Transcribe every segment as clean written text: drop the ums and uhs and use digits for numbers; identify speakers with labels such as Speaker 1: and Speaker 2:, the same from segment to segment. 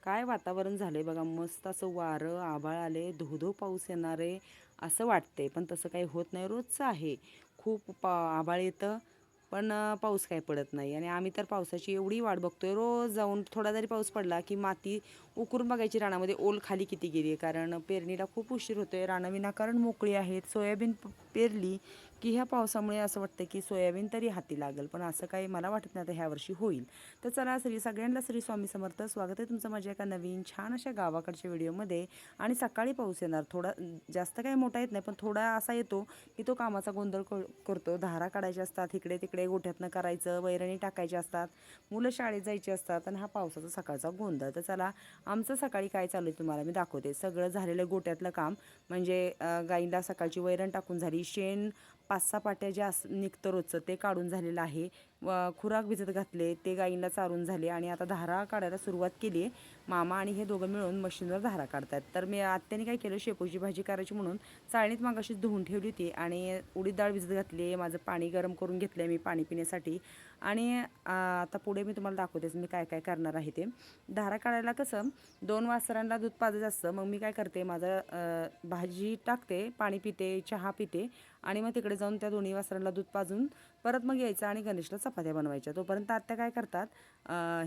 Speaker 1: काय वातावरण झालंय बघा, मस्त असं वारं, आभाळ आले, धो-धो पाऊस येणार आहे असं वाटतंय. पण तसं काही होत नाही, रोजचं आहे. खूप आभाळ येतं, पण पाऊस काही पडत नाही. आणि आम्ही तर पावसाची एवढी वाट बघतोय, रोज जाऊन थोडा जरी पाऊस पडला की माती उकरून बघायची रानामध्ये, ओल खाली किती गेली आहे. कारण पेरणीला खूप उशीर होतोय, रानं विनाकारण मोकळी आहेत. सोयाबीन पेरली की ह्या पावसामुळे असं वाटतं की सोयाबीन तरी हाती लागेल, पण असं काही मला वाटत नाही आता ह्या वर्षी होईल. तर चला, सगळ्यांना श्री स्वामी समर्थ. स्वागत आहे तुमचं माझ्या एका नवीन छान अशा गावाकडच्या व्हिडिओमध्ये. आणि सकाळी पाऊस येणार, थोडा जास्त काही मोठा येत नाही, पण थोडा असा येतो की तो कामाचा गोंधळ करतो. धारा काढायच्या असतात, इकडे तिकडे गोठ्यातनं करायचं, वैरणी टाकायची असतात, मुलं शाळेत जायची असतात, आणि हा पावसाचा सकाळचा गोंधळ. तर चला, आमचं सकाळी काय चालू आहे तुम्हाला मी दाखवते. सगळं झालेलं गोठ्यातलं काम, म्हणजे गाईला सकाळची वैरण टाकून झाली, शेण 5-6 पाट्या ज्या निघतं रोजचं ते काढून झालेलं आहे, खुराक भिजत घातले, ते गाईंना चारून झाले, आणि आता धारा काढायला सुरुवात केली आहे. मामा आणि हे दोघं मिळून मशीनवर धारा काढतात. तर मी आत्याने काय केलं, शेपूची भाजी करायची म्हणून चाळणीत मागाशीच धुवून ठेवली होती, आणि उडीद डाळ भिजत घातली. माझं पाणी गरम करून घेतलं आहे मी पाणी पिण्यासाठी. आणि आता पुढे मी तुम्हाला दाखवतेच मी काय काय करणार आहे ते. धारा काढायला कसं 2 वासरांना दूध पाजायचं असतं. मग मी काय करते, माझं भाजी टाकते, पाणी पिते, चहा पिते, आणि मग तिकडे जाऊन त्या दोन्ही वासरांना दूध पाजून परत मग यायचं आणि गणेशला चपात्या बनवायच्या. तोपर्यंत आत्या काय करतात,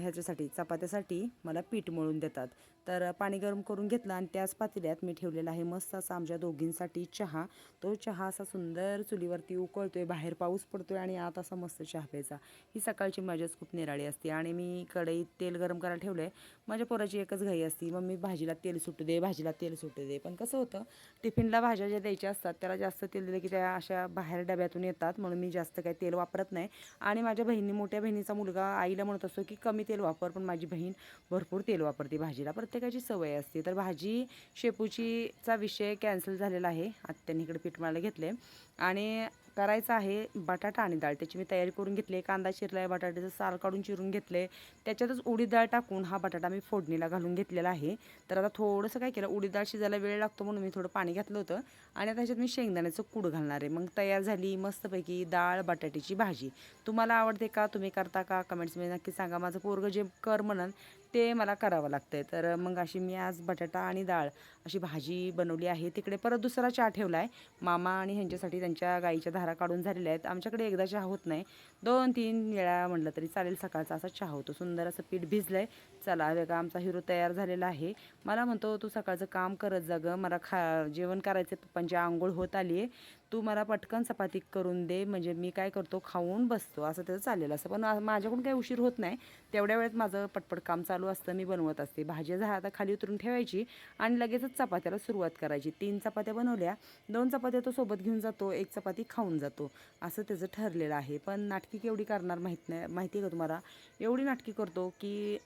Speaker 1: ह्याच्यासाठी चपात्यासाठी मला पीठ मळून देतात. तर पाणी गरम करून घेतलं, आणि त्याच पातेल्यात मी ठेवलेला आहे मस्त असा आमच्या दोघींसाठी चहा. तो चहा असा सुंदर चुलीवरती उकळतोय, बाहेर पाऊस पडतोय, आणि आत असा मस्त चहा प्यायचा. ही सकाळची मजाच खूप निराळी असते. आणि मी कढईत तेल गरम करायला ठेवलं आहे. माझ्या पोराची एकच घाई असती, मम्मी भाजीला तेल सुटू दे, भाजीला तेल सुटू दे. पण कसं होतं, टिफिनला भाज्या ज्या द्यायच्या असतात त्याला जास्त तेल दिलं की त्या अशा बाहेर डब्यातून येतात, म्हणून मी जास्त काही तेल वापरत नाही. आणि माझ्या मोठ्या बहिणीचा मुलगा आईला म्हणत असतो की कमी तेल वापर, पण माझी बहीण भरपूर तेल वापरते भाजीला. प्रत्येकाची सवय असते. तर भाजी शेपूचीचा विषय कॅन्सल झालेला आहे. आत्याने इकडे पीठ मळायला घेतले, आणि करायचं आहे बटाटा आणि डाळ. त्याची मी तयारी करून घेतली. कांदा चिरला आहे, बटाट्याचं साल काढून चिरून घेतले, त्याच्यातच उडीद डाळ टाकून हा बटाटा मी फोडणीला घालून घेतलेला आहे. तर आता थोडंसं काय केलं, उडीद डाळ शिजायला वेळ लागतो म्हणून मी थोडं पाणी घातलं होतं, आणि आता ह्याच्यात मी शेंगदाण्याचं कूड घालणार आहे. मग तयार झाली मस्तपैकी डाळ बटाट्याची भाजी. तुम्हाला आवडते का, तुम्ही करता का, कमेंट्समध्ये नक्की सांगा. माझं पोरगं जे कर म्हणन ते मला करावं लागतंय. तर मग अशी मी आज बटाटा आणि डाळ अशी भाजी बनवली आहे. तिकडे परत दुसरा चहा ठेवला आहे मामा आणि ह्यांच्यासाठी, त्यांच्या गाईच्या धारा काढून झालेल्या आहेत. आमच्याकडे एकदा चहा होत नाही, 2-3 वेळा म्हटलं तरी चालेल सकाळचा असा चहा होतो. सुंदर असं पीठ भिजलं आहे. चला बघा, आमचा हिरो तयार झालेला आहे. मला म्हणतो तू सकाळचं काम करत जा गं, मला जेवण करायचं, पप्पांची आंघोळ होत आली आहे, तू मला पटकन चपाती करून दे, म्हणजे मी काय करतो खाऊन बसतो, असं त्याचं चाललेलं असतं. पण माझ्याकडून काही उशीर होत नाही, तेवढ्या वेळेत माझं पटपट काम चालू असतं, मी बनवत असते. भाजी आता खाली उतरून ठेवायची आणि लगेचच चपात्याला सुरुवात करायची. 3 चपात्या बनवल्या, 2 चपात्या तो सोबत घेऊन जातो, 1 चपाती खाऊन जातो, असं त्याचं ठरलेलं आहे. पण नाटकी केवढी करणार माहिती आहे का तुम्हाला, एवढी नाटकी करतो की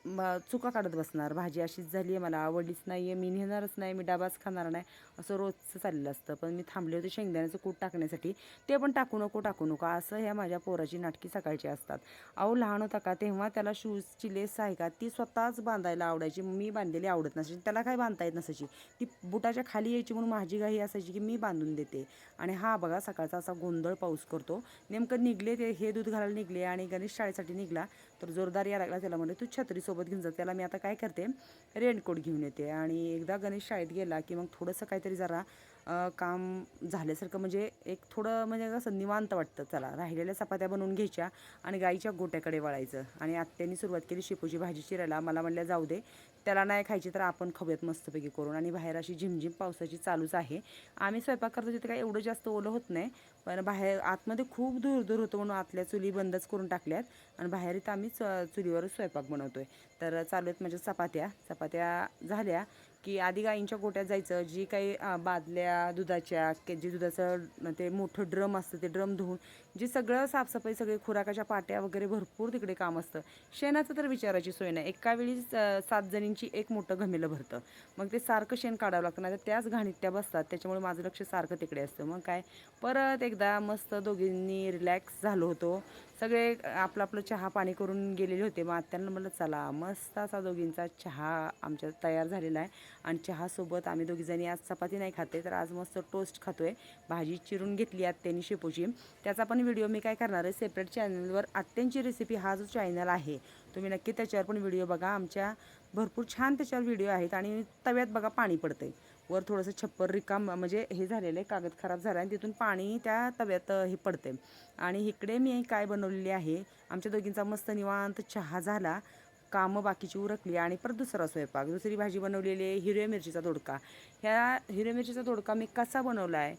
Speaker 1: चुका काढत बसणार. भाजी अशीच झाली आहे, मला आवडलीच नाही आहे, मी नेणारच नाही, मी डबाच खाणार नाही, असं रोजचं चाललेलं असतं. पण मी थांबले होते शेंगदाण्याचं कूट टाकण्यासाठी, ते पण टाकू नको असं ह्या माझ्या पोराची नाटकी सकाळची असतात. अहो, लहान होता का तेव्हा त्याला शूजची लेस आहे का ती स्वतःच बांधायला आवडायची, मी बांधलेली आवडत नसायची, त्याला काय बांधता येत नसायची, ती बुटाच्या खाली यायची म्हणून माझी घाई असायची की मी बांधून देते. आणि हा बघा सकाळचा असा गोंधळ पाऊस करतो. नेमकं निघले ते, हे दूध घालायला निघले आणि गणेश शाळेसाठी निघला, तर जोरदार यायला लागला. त्याला म्हणले तू छत्रीसोबत घेऊन जा. त्याला मी आता काय करते, रेनकोट घेऊन येते. आणि एकदा गणेश शाळेत गेला की मग थोडंसं काहीतरी जरा काम झाल्यासारखं, म्हणजे एक थोडं म्हणजे कसं निवांत वाटतं. चला, राहिलेल्या चपात्या बनवून घ्यायच्या आणि गाईच्या गोट्याकडे वळायचं. आणि आत्याने सुरुवात केली शेपूची भाजी चिरायला. मला म्हणल्या जाऊ दे, त्याला नाही खायची तर आपण खाऊयात मस्तपैकी करून. आणि बाहेर अशी झिमझिम पावसाची चालूच आहे. आम्ही स्वयंपाक करतो तिथे काही एवढं जास्त ओलं होत नाही, पण बाहेर आतमध्ये खूप दूर होतं म्हणून आतल्या चुली बंदच करून टाकल्यात, आणि बाहेर इथं आम्ही चुलीवरच स्वयंपाक बनवतोय. तर चालू आहेत म्हणजे चपात्या झाल्या की आधी गाईंच्या गोट्यात जायचं, जी काही बादल्या दुधाच्या, जे दुधाचं ते मोठं ड्रम असतं ते ड्रम धुवून, जे सगळं साफसफाई, सगळे खुराकाच्या पाट्या वगैरे भरपूर तिकडे काम असतं. शेणाचं तर विचारायची सोय नाही, एका वेळी 7 जणींची एक मोठं घमेलं भरतं. मग ते सारखं शेण काढावं लागतं, नाही तर त्याच घाणीत त्या बसतात. त्याच्यामुळे माझं लक्ष सारखं तिकडे असतं. मग काय, परत एकदा मस्त दोघींनी रिलॅक्स झालो होतो. सगळे आपलं आपलं चहा पाणी करून गेलेले होते. मग आत्यांना म्हटलं चला, मस्त असा दोघींचा चहा आमच्या तयार झालेला आहे. आणि चहासोबत आम्ही दोघीजणी आज चपाती नाही खाते, तर आज मस्त टोस्ट खातोय. भाजी चिरून घेतली आत्यानी शेपूची, त्याचा पण व्हिडिओ मी काय करणार आहे सेपरेट चॅनलवर. आत्यांची रेसिपी हा जो चॅनल आहे तुम्ही नक्की त्याच्यावर पण व्हिडिओ बघा. आमच्या भरपूर छान त्याच्यावर व्हिडिओ आहेत. आणि तव्यात बघा पाणी पडतंय, वर थोडंसं छप्पर रिकाम म्हणजे हे झालेलं आहे, कागद खराब झाला आणि तिथून पाणी त्या तव्यात हे पडतंय. आणि इकडे मी काय बनवलेली आहे, आमच्या दोघींचा मस्त निवांत चहा झाला, कामं बाकीची उरकली आणि परत दुसरा स्वयंपाक. दुसरी भाजी बनवलेली आहे हिरव्या मिरचीचा दोडका. ह्या हिरव्या मिरचीचा दोडका मी कसा बनवला आहे,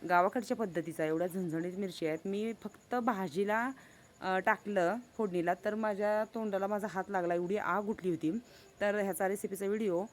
Speaker 1: गावाकडच्या पद्धतीचा. एवढ्या झणझणीत मिरची आहेत. मी फक्त भाजीला टाकलं फोडणीला, तर माझ्या तोंडाला माझा हात लागला, एवढी आग उठली होती. तर ह्याचा रेसिपीचा व्हिडिओ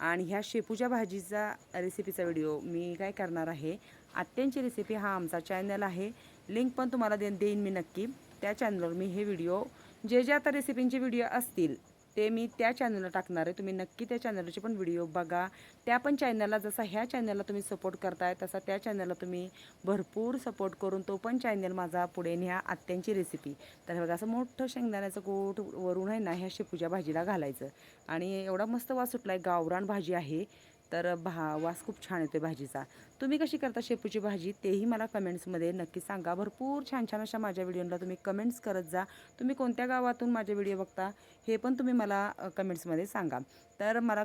Speaker 1: आणि ह्या शेपूच्या भाजीचा रेसिपीचा व्हिडिओ मी काय करणार आहे, आत्यांची रेसिपी हा आमचा चॅनल आहे, लिंक पण तुम्हाला देईन मी नक्की. त्या चॅनलवर मी हे व्हिडिओ जे आता रेसिपींचे व्हिडिओ असतील ते मी त्या चॅनलला टाकणार आहे. तुम्ही नक्की त्या चॅनलचे पण व्हिडिओ बघा. त्या पण चॅनलला जसा ह्या चॅनलला तुम्ही सपोर्ट करताय तसा त्या चॅनलला तुम्ही भरपूर सपोर्ट करून तो पण चॅनल माझा पुढे न्या. आत्यांची रेसिपी. तर बघा असं मोठं शेंगदाण्याचं कूट वरून आहे ना ह्या शेपूच्या भाजीला घालायचं आणि एवढा मस्त वास सुटला आहे. गावरान भाजी आहे तर वास खूप छान येतो भाजीचा. तुम्ही कशी करता शेपूची भाजी तेही मला कमेंट्समध्ये नक्की सांगा. भरपूर छान छान अशा माझ्या व्हिडिओला तुम्ही कमेंट्स करत जा. तुम्ही कोणत्या गावातून माझे व्हिडिओ बघता हे पण तुम्ही मला कमेंट्समध्ये सांगा. तर मला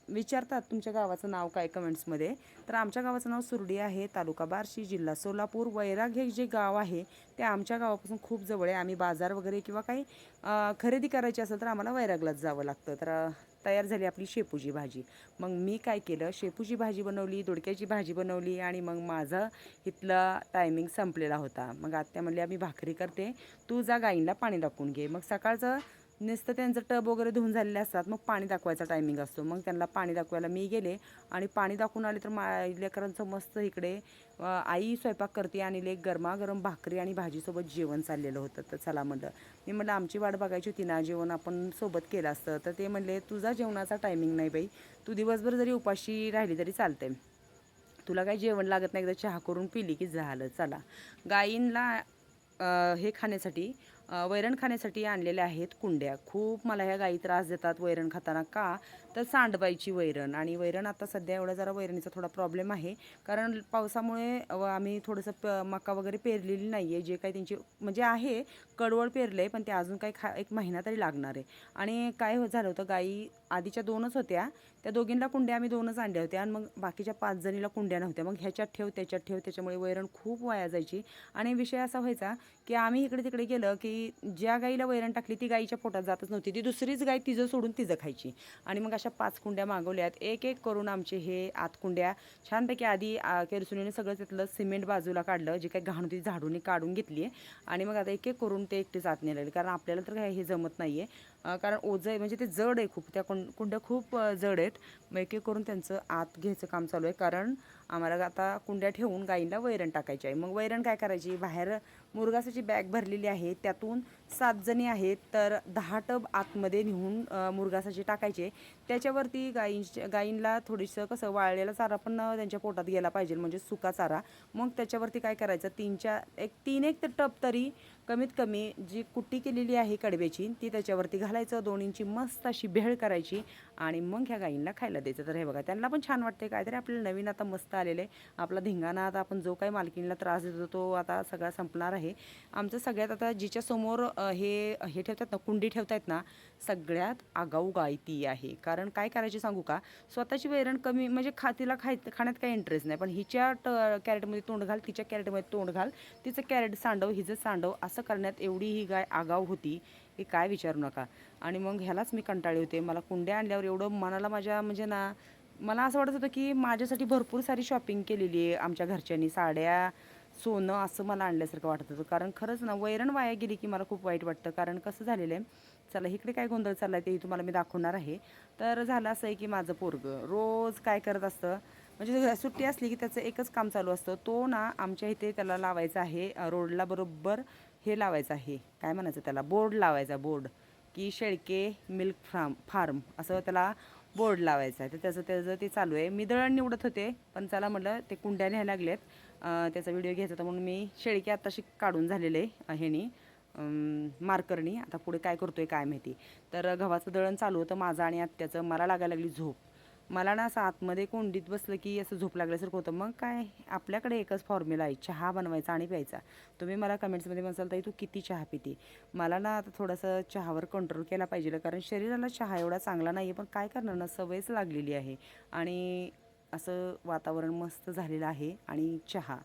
Speaker 1: विचारतात तुमच्या गावाचं नाव काय कमेंट्समध्ये. तर आमच्या गावाचं नाव सुरडी आहे, तालुका बार्शी, जिल्हा सोलापूर. वैराग हे जे गाव आहे ते आमच्या गावापासून खूप जवळ आहे. आम्ही बाजार वगैरे किंवा काही खरेदी करायची असेल तर आम्हाला वैरागलाच जावं लागतं. तर तयार झाली आपली शेपूची भाजी. मग मी काय केलं, शेपूची भाजी बनवली, दोडक्याची भाजी बनवली आणि मग माझं इथला टायमिंग संपलेला होता. मग आत्या म्हणली मी भाकरी करते, तू जा गाईंना पाणी दाखवून घे. मग सकाळचं नुसतं त्यांचं टब वगैरे धुवून झालेले असतात, मग पाणी दाखवायचा टायमिंग असतो. मग त्यांना पाणी दाखवायला मी गेले आणि पाणी दाखवून आले. तर लेकरांचं मस्त इकडे आई स्वयंपाक करते आणि लेक गरमागरम भाकरी आणि भाजीसोबत जेवण चाललेलं होतं. तर चला म्हटलं, मी म्हटलं आमची वाट बघायची होती ना, जेवण आपण सोबत केलं असतं. तर ते म्हणले तुझा जेवणाचा टायमिंग नाही बाई, तू दिवसभर जरी उपाशी राहिली तरी चालते, तुला काही जेवण लागत नाही, एकदा चहा करून पिली की झालं. चला गाईंना हे खाण्यासाठी वैरण खाण्यासाठी आणलेल्या आहेत कुंड्या. खूप मला ह्या गाई त्रास देतात वैरण खाताना. का तर सांडबाईची वैरण, आणि वैरण आता सध्या एवढा जरा वैरणीचा थोडा प्रॉब्लेम आहे, कारण पावसामुळे आम्ही थोडंसं मका वगैरे पेरलेली नाही आहे. जे काही त्यांची म्हणजे आहे कडवळ पेरलं आहे, पण ते अजून काही एक महिना तरी लागणार आहे. आणि काय झालं होतं, गाई आधीच्या 2च होत्या, त्या दोघींना कुंड्या आम्ही 2च आणल्या होत्या आणि मग बाकीच्या 5 जणीला कुंड्या नव्हत्या. मग ह्याच्यात ठेव त्याच्यात ठेव, त्याच्यामुळे वैरण खूप वाया जायची. आणि विषय असा व्हायचा की आम्ही इकडे तिकडे गेलं की ज्या गाईला वैरण टाकली ती गाईच्या पोटात जातच नव्हती, ती दुसरीच गाय तिचं सोडून तिचं खायची. आणि मग अशा 5 कुंड्या मागवल्यात. एक एक करून आमचे हे कुंड्या छानपैकी आधी केरसुनीने सगळं तिथलं सिमेंट बाजूला काढलं, जे काही घाण होती झाडूने काढून घेतली आहे. आणि मग आता एक एक करून ते एकटेच आत नेलेले, कारण आपल्याला तर काय हे जमत नाही आहे, कारण ओझं आहे, म्हणजे ते जड आहे खूप. त्या कुंड्या खूप जड आहेत. मग एक एक करून त्यांचं आत घ्यायचं काम चालू आहे, कारण आम्हाला आता कुंड्या ठेवून गाईंना वैरण टाकायची आहे. मग वैरण काय करायची, बाहेर मुरघासाची बॅग भरलेली आहे, त्यातून 7 जणी आहेत, तर 10 टब आतमध्ये नेऊन मुरघासाची टाकायचे. त्याच्यावरती गाईंना थोडीसं कसं वाळलेला चारा पण त्यांच्या पोटात गेला पाहिजे, म्हणजे सुका चारा. मग त्याच्यावरती काय करायचं, 3 तर टब तरी कमीत कमी जी कुट्टी केलेली आहे कडब्याची ती त्याच्यावरती घालायचं, 2 इंची मस्त अशी भेळ करायची आणि मग ह्या गाईंना खायला द्यायचं. तर हे बघा त्यांना पण छान वाटते, काहीतरी आपल्याला नवीन आता मस्त आलेलं आहे. आपला धिंगाणा आता आपण जो काही मालकीणला त्रास देतो तो आता सगळा संपणार आहे. आमचं सगळ्यात आता जिच्या समोर हे ठेवतात ना, कुंडी ठेवतायत ना, सगळ्यात आगाऊ गाय ती आहे. कारण काय करायची सांगू का, स्वतःची वैरण कमी म्हणजे तिला खाण्यात काही इंटरेस्ट नाही, पण हिच्या कॅरेटमध्ये तोंड घाल, तिच्या कॅरेटमध्ये तोंड घाल, तिचं कॅरेट सांडव, हिचं सांडव, असं करण्यात एवढी ही गाय आगाऊ होती हे काय विचारू नका. आणि मग ह्यालाच मी कंटाळले होते. मला कुंड्या आणल्यावर एवढं मनाला माझ्या म्हणजे ना, मला असं वाटत होतं की माझ्यासाठी भरपूर सारी शॉपिंग केलेली आहे आमच्या घरच्यांनी, साड्या, सोनं असं मला आणल्यासारखं वाटत होतं. कारण खरंच ना, वैरण वाया गेली की मला खूप वाईट वाटतं. कारण कसं झालेलं आहे, चला इकडे काय गोंधळ चालला आहे तेही तुम्हाला मी दाखवणार आहे. तर झालं असं आहे की माझं पोरगं रोज काय करत असतं, म्हणजे सुट्टी असली की त्याचं एकच काम चालू असतं. तो ना आमच्या इथे त्याला लावायचं आहे रोडला बरोबर, हे लावायचं आहे, काय म्हणायचं त्याला, बोर्ड लावायचा, बोर्ड की शेळके मिल्क फार्म असं त्याला बोर्ड लावायचा आहे. तर त्याचं ते चालू आहे. मी दळण निवडत होते, पण चला म्हटलं ते कुंड्या न्यायला लागलेत, त्याचा व्हिडिओ घ्यायचा होता म्हणून मी शेळके आत्ताशी काढून झालेले ह्यानी मार्करनी. आता पुढे काय करतोय काय माहिती. तर गव्हाचं दळण चालू होतं माझं आणि आत्याचं. मला लागायला लागली झोप. मला ना असं आतमध्ये कोंडीत बसलं की असं झोप लागल्यासारखं होतं. मग काय, आपल्याकडे एकच फॉर्म्युला आहे, चहा बनवायचा आणि प्यायचा. तुम्ही मला कमेंट्समध्ये म्हणसाल ताई तू किती चहा पिते. मला ना आता थोडंसं चहावर कंट्रोल केला पाहिजे, कारण शरीराला चहा एवढा चांगला नाही आहे, पण काय करणार ना, सवयच लागलेली आहे. आणि असं वातावरण मस्त झालेलं आहे आणि चहा,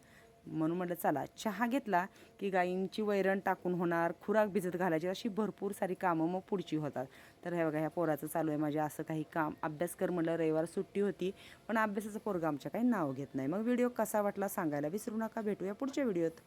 Speaker 1: म्हणून म्हटलं चला चहा घेतला की गाईंची वैरण टाकून होणार, खुराक भिजत घालायची, अशी भरपूर सारी कामं मग पुढची होतात. तर हे बघा, ह्या पोराचं चालू आहे माझ्या असं काही काम. अभ्यास कर म्हटलं, रविवार सुट्टी होती, पण अभ्यासाचं पोरगं आमच्या काही नाव घेत नाही. मग व्हिडिओ कसा वाटला सांगायला विसरू नका. भेटूया पुढच्या व्हिडिओत.